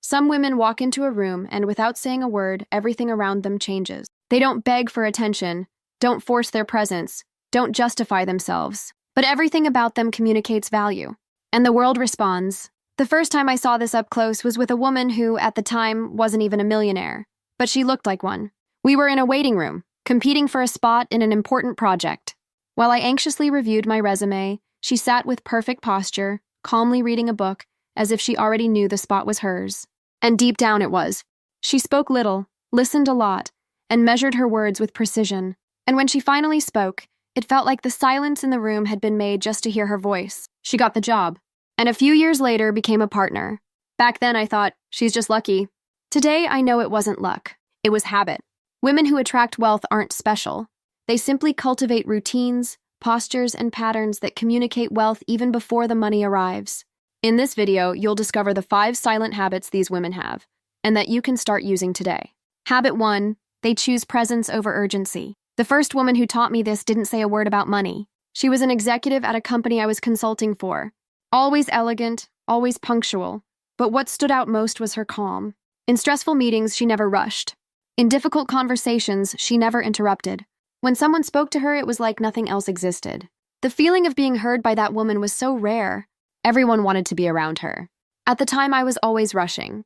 Some women walk into a room and without saying a word, everything around them changes. They don't beg for attention, don't force their presence, don't justify themselves, but everything about them communicates value. And the world responds. The first time I saw this up close was with a woman who, at the time, wasn't even a millionaire, but she looked like one. We were in a waiting room, competing for a spot in an important project. While I anxiously reviewed my resume, she sat with perfect posture, calmly reading a book, as if she already knew the spot was hers. And deep down it was. She spoke little, listened a lot, and measured her words with precision. And when she finally spoke, it felt like the silence in the room had been made just to hear her voice. She got the job, and a few years later became a partner. Back then I thought, she's just lucky. Today I know it wasn't luck. It was habit. Women who attract wealth aren't special. They simply cultivate routines, postures, and patterns that communicate wealth even before the money arrives. In this video, you'll discover the 5 silent habits these women have, and that you can start using today. Habit 1, they choose presence over urgency. The first woman who taught me this didn't say a word about money. She was an executive at a company I was consulting for. Always elegant, always punctual, but what stood out most was her calm. In stressful meetings, she never rushed. In difficult conversations, she never interrupted. When someone spoke to her, it was like nothing else existed. The feeling of being heard by that woman was so rare. Everyone wanted to be around her. At the time, I was always rushing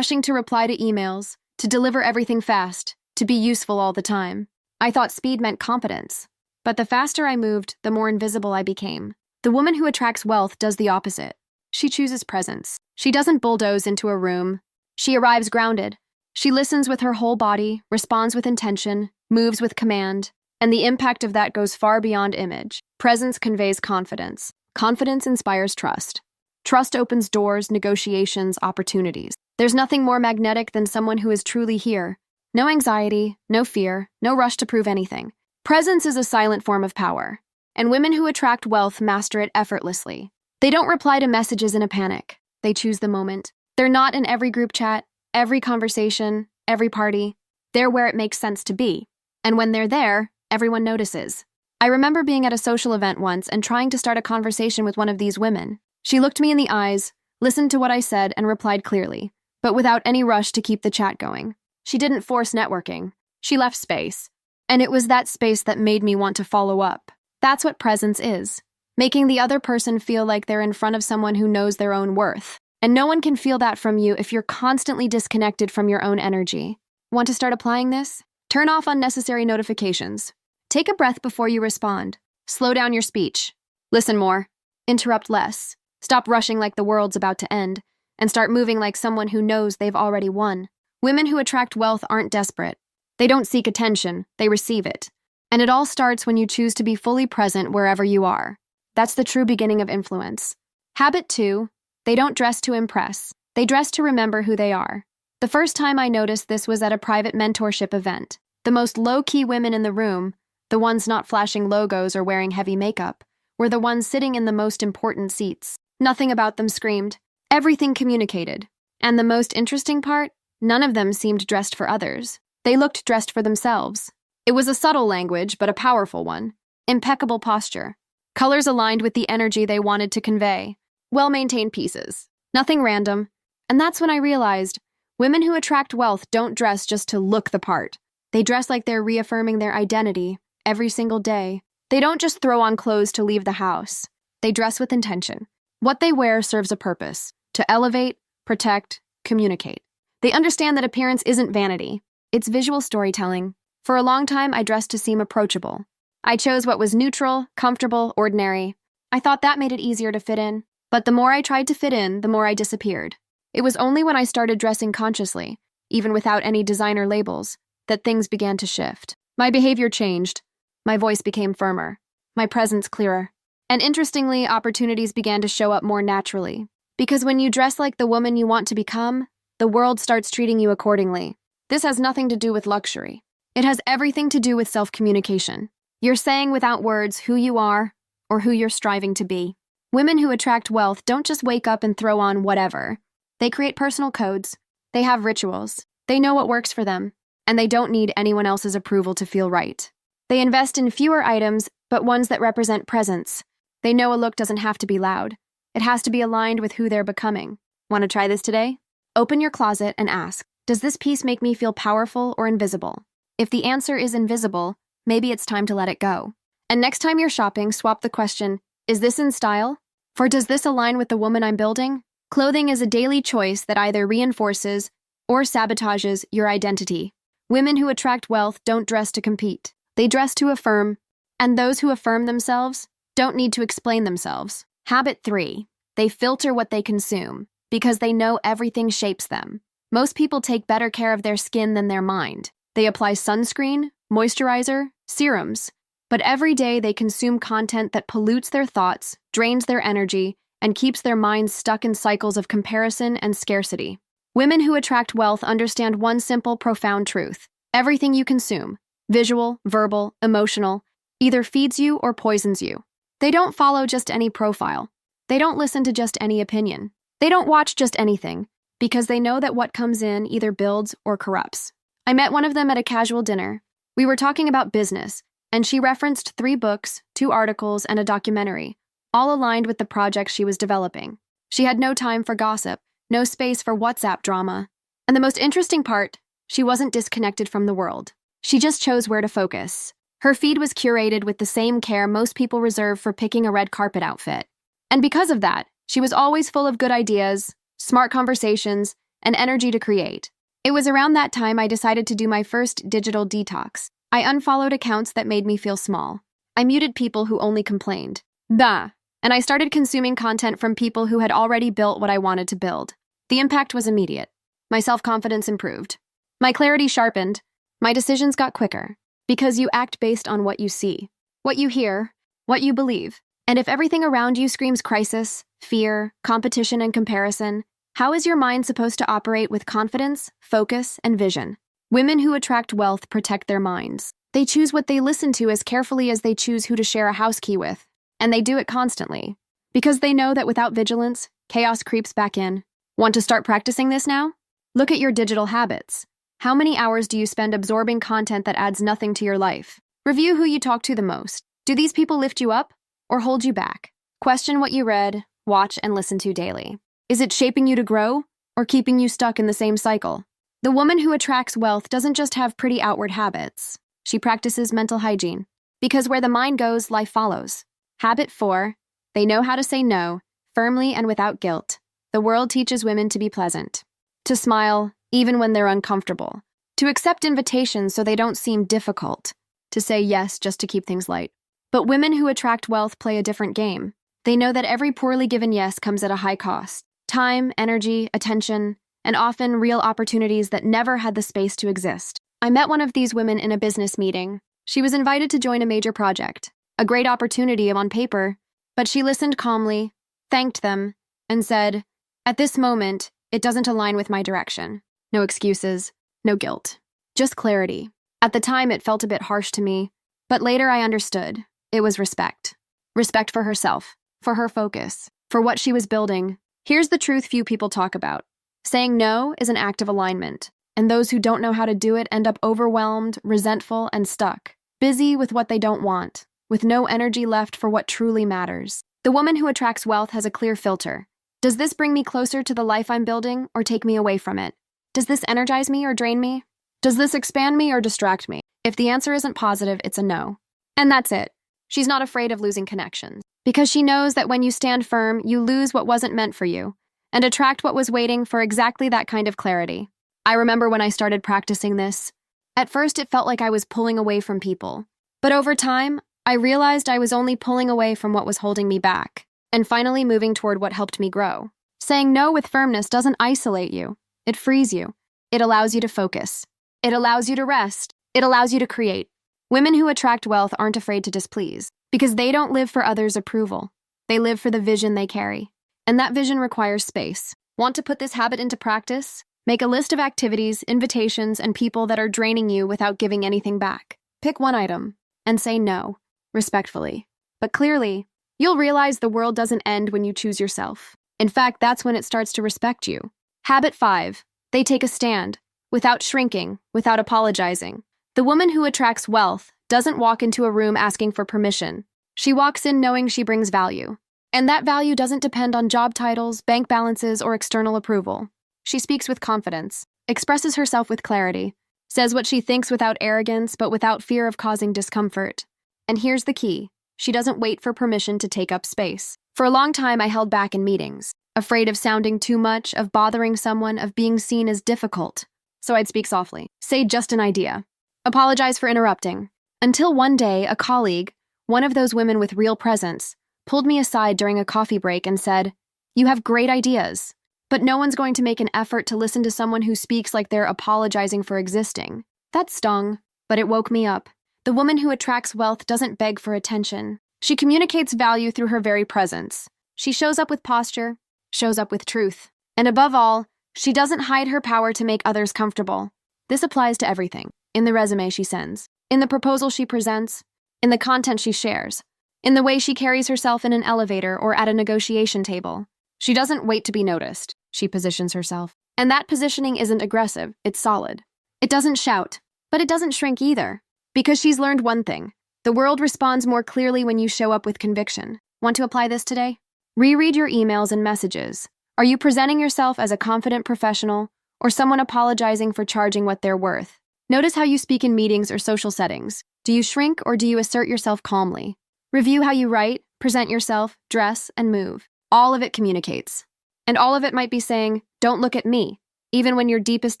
to reply to emails, to deliver everything fast, to be useful all the time. I thought speed meant competence. But the faster I moved, the more invisible I became. The woman who attracts wealth does the opposite. She chooses presence. She doesn't bulldoze into a room. She arrives grounded. She listens with her whole body, responds with intention, moves with command, and the impact of that goes far beyond image. Presence conveys confidence. Confidence inspires trust. Trust opens doors, negotiations, opportunities. There's nothing more magnetic than someone who is truly here. No anxiety, no fear, no rush to prove anything. Presence is a silent form of power, and women who attract wealth master it effortlessly. They don't reply to messages in a panic. They choose the moment. They're not in every group chat, every conversation, every party. They're where it makes sense to be. And when they're there, everyone notices. I remember being at a social event once and trying to start a conversation with one of these women. She looked me in the eyes, listened to what I said, and replied clearly, but without any rush to keep the chat going. She didn't force networking. She left space. And it was that space that made me want to follow up. That's what presence is. Making the other person feel like they're in front of someone who knows their own worth. And no one can feel that from you if you're constantly disconnected from your own energy. Want to start applying this? Turn off unnecessary notifications. Take a breath before you respond. Slow down your speech. Listen more. Interrupt less. Stop rushing like the world's about to end, and start moving like someone who knows they've already won. Women who attract wealth aren't desperate. They don't seek attention, they receive it. And it all starts when you choose to be fully present wherever you are. That's the true beginning of influence. Habit 2, they don't dress to impress. They dress to remember who they are. The first time I noticed this was at a private mentorship event. The most low-key women in the room, the ones not flashing logos or wearing heavy makeup, were the ones sitting in the most important seats. Nothing about them screamed. Everything communicated. And the most interesting part? None of them seemed dressed for others. They looked dressed for themselves. It was a subtle language, but a powerful one. Impeccable posture. Colors aligned with the energy they wanted to convey. Well-maintained pieces. Nothing random. And that's when I realized, women who attract wealth don't dress just to look the part. They dress like they're reaffirming their identity every single day. They don't just throw on clothes to leave the house. They dress with intention. What they wear serves a purpose, to elevate, protect, communicate. They understand that appearance isn't vanity. It's visual storytelling. For a long time, I dressed to seem approachable. I chose what was neutral, comfortable, ordinary. I thought that made it easier to fit in. But the more I tried to fit in, the more I disappeared. It was only when I started dressing consciously, even without any designer labels, that things began to shift. My behavior changed. My voice became firmer. My presence clearer. And interestingly, opportunities began to show up more naturally. Because when you dress like the woman you want to become, the world starts treating you accordingly. This has nothing to do with luxury. It has everything to do with self-communication. You're saying without words who you are or who you're striving to be. Women who attract wealth don't just wake up and throw on whatever. They create personal codes. They have rituals. They know what works for them. And they don't need anyone else's approval to feel right. They invest in fewer items, but ones that represent presence. They know a look doesn't have to be loud. It has to be aligned with who they're becoming. Want to try this today? Open your closet and ask, does this piece make me feel powerful or invisible? If the answer is invisible, maybe it's time to let it go. And next time you're shopping, swap the question, is this in style? For does this align with the woman I'm building? Clothing is a daily choice that either reinforces or sabotages your identity. Women who attract wealth don't dress to compete. They dress to affirm, and those who affirm themselves don't need to explain themselves. Habit 3. They filter what they consume because they know everything shapes them. Most people take better care of their skin than their mind. They apply sunscreen, moisturizer, serums, but every day they consume content that pollutes their thoughts, drains their energy, and keeps their minds stuck in cycles of comparison and scarcity. Women who attract wealth understand one simple, profound truth. Everything you consume, visual, verbal, emotional, either feeds you or poisons you. They don't follow just any profile. They don't listen to just any opinion. They don't watch just anything, because they know that what comes in either builds or corrupts. I met one of them at a casual dinner. We were talking about business, and she referenced 3 books, 2 articles, and a documentary, all aligned with the project she was developing. She had no time for gossip, no space for WhatsApp drama. And the most interesting part, she wasn't disconnected from the world. She just chose where to focus. Her feed was curated with the same care most people reserve for picking a red carpet outfit. And because of that, she was always full of good ideas, smart conversations, and energy to create. It was around that time I decided to do my first digital detox. I unfollowed accounts that made me feel small. I muted people who only complained. And I started consuming content from people who had already built what I wanted to build. The impact was immediate. My self-confidence improved. My clarity sharpened. My decisions got quicker. Because you act based on what you see, what you hear, what you believe. And if everything around you screams crisis, fear, competition, and comparison, how is your mind supposed to operate with confidence, focus, and vision? Women who attract wealth protect their minds. They choose what they listen to as carefully as they choose who to share a house key with. And they do it constantly. Because they know that without vigilance, chaos creeps back in. Want to start practicing this now? Look at your digital habits. How many hours do you spend absorbing content that adds nothing to your life? Review who you talk to the most. Do these people lift you up or hold you back? Question what you read, watch, and listen to daily. Is it shaping you to grow or keeping you stuck in the same cycle? The woman who attracts wealth doesn't just have pretty outward habits. She practices mental hygiene. Because where the mind goes, life follows. Habit 4. They know how to say no, firmly and without guilt. The world teaches women to be pleasant, to smile even when they're uncomfortable, to accept invitations so they don't seem difficult, to say yes just to keep things light. But women who attract wealth play a different game. They know that every poorly given yes comes at a high cost. Time, energy, attention, and often real opportunities that never had the space to exist. I met one of these women in a business meeting. She was invited to join a major project, a great opportunity on paper, but she listened calmly, thanked them, and said, "At this moment, it doesn't align with my direction." No excuses, no guilt, just clarity. At the time, it felt a bit harsh to me, but later I understood. It was respect. Respect for herself, for her focus, for what she was building. Here's the truth few people talk about. Saying no is an act of alignment, and those who don't know how to do it end up overwhelmed, resentful, and stuck, busy with what they don't want, with no energy left for what truly matters. The woman who attracts wealth has a clear filter. Does this bring me closer to the life I'm building or take me away from it? Does this energize me or drain me? Does this expand me or distract me? If the answer isn't positive, it's a no. And that's it. She's not afraid of losing connections, because she knows that when you stand firm, you lose what wasn't meant for you, and attract what was waiting for exactly that kind of clarity. I remember when I started practicing this. At first, it felt like I was pulling away from people. But over time, I realized I was only pulling away from what was holding me back, and finally moving toward what helped me grow. Saying no with firmness doesn't isolate you. It frees you. It allows you to focus. It allows you to rest. It allows you to create. Women who attract wealth aren't afraid to displease, because they don't live for others' approval. They live for the vision they carry. And that vision requires space. Want to put this habit into practice? Make a list of activities, invitations, and people that are draining you without giving anything back. Pick one item and say no, respectfully. But clearly, you'll realize the world doesn't end when you choose yourself. In fact, that's when it starts to respect you. Habit 5. They take a stand, without shrinking, without apologizing. The woman who attracts wealth doesn't walk into a room asking for permission. She walks in knowing she brings value. And that value doesn't depend on job titles, bank balances, or external approval. She speaks with confidence, expresses herself with clarity, says what she thinks without arrogance but without fear of causing discomfort. And here's the key. She doesn't wait for permission to take up space. For a long time, I held back in meetings, afraid of sounding too much, of bothering someone, of being seen as difficult. So I'd speak softly, say just an idea, apologize for interrupting. Until one day, a colleague, one of those women with real presence, pulled me aside during a coffee break and said, "You have great ideas, but no one's going to make an effort to listen to someone who speaks like they're apologizing for existing." That stung, but it woke me up. The woman who attracts wealth doesn't beg for attention. She communicates value through her very presence. She shows up with posture, shows up with truth. And above all, she doesn't hide her power to make others comfortable. This applies to everything. In the resume she sends, in the proposal she presents, in the content she shares, in the way she carries herself in an elevator or at a negotiation table. She doesn't wait to be noticed. She positions herself. And that positioning isn't aggressive, it's solid. It doesn't shout, but it doesn't shrink either. Because she's learned one thing. The world responds more clearly when you show up with conviction. Want to apply this today? Reread your emails and messages. Are you presenting yourself as a confident professional or someone apologizing for charging what they're worth? Notice how you speak in meetings or social settings. Do you shrink or do you assert yourself calmly? Review how you write, present yourself, dress, and move. All of it communicates. And all of it might be saying, "Don't look at me," even when your deepest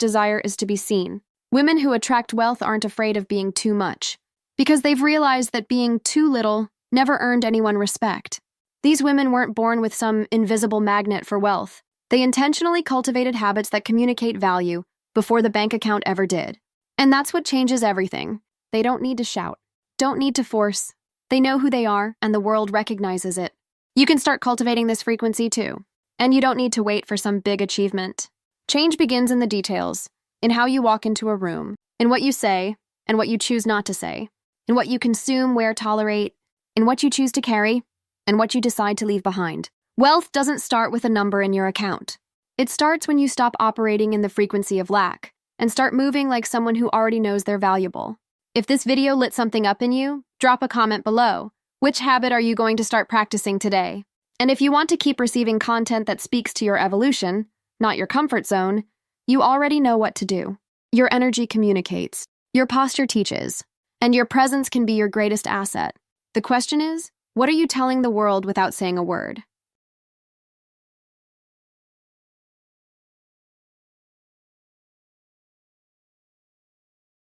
desire is to be seen. Women who attract wealth aren't afraid of being too much, because they've realized that being too little never earned anyone respect. These women weren't born with some invisible magnet for wealth. They intentionally cultivated habits that communicate value before the bank account ever did. And that's what changes everything. They don't need to shout, don't need to force. They know who they are, and the world recognizes it. You can start cultivating this frequency too. And you don't need to wait for some big achievement. Change begins in the details, in how you walk into a room, in what you say, and what you choose not to say, in what you consume, tolerate, in what you choose to carry, and what you decide to leave behind. Wealth doesn't start with a number in your account. It starts when you stop operating in the frequency of lack and start moving like someone who already knows they're valuable. If this video lit something up in you, drop a comment below. Which habit are you going to start practicing today? And if you want to keep receiving content that speaks to your evolution, not your comfort zone, you already know what to do. Your energy communicates, your posture teaches, and your presence can be your greatest asset. The question is, what are you telling the world without saying a word?